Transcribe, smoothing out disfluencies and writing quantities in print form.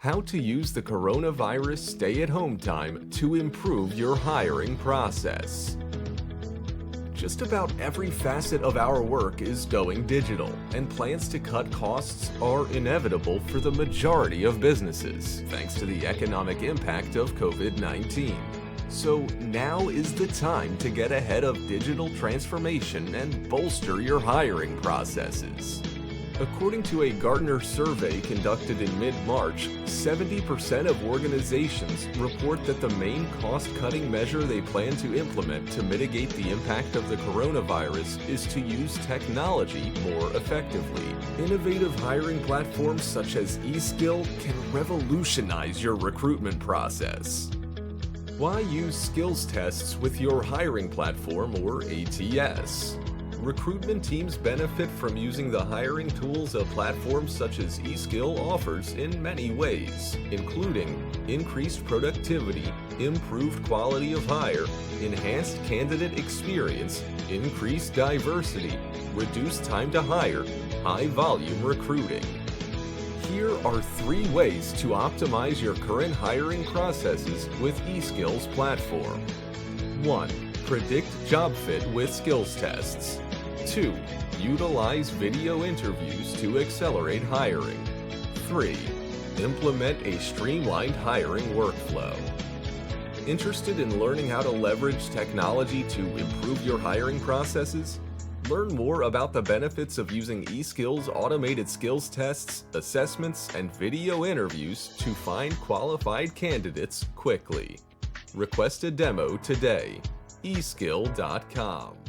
How to use the coronavirus stay-at-home time to improve your hiring process. Just about every facet of our work is going digital, and plans to cut costs are inevitable for the majority of businesses, thanks to the economic impact of COVID-19. So now is the time to get ahead of digital transformation and bolster your hiring processes. According to a Gartner survey conducted in mid-March, 70% of organizations report that the main cost-cutting measure they plan to implement to mitigate the impact of the coronavirus is to use technology more effectively. Innovative hiring platforms such as eSkill can revolutionize your recruitment process. Why use skills tests with your hiring platform or ATS? Recruitment teams benefit from using the hiring tools a platform such as eSkill offers in many ways, including increased productivity, improved quality of hire, enhanced candidate experience, increased diversity, reduced time to hire, high-volume recruiting. Here are 3 ways to optimize your current hiring processes with eSkill's platform. 1. Predict job fit with skills tests. 2. Utilize video interviews to accelerate hiring. 3. Implement a streamlined hiring workflow. Interested in learning how to leverage technology to improve your hiring processes? Learn more about the benefits of using eSkill's automated skills tests, assessments, and video interviews to find qualified candidates quickly. Request a demo today. eSkill.com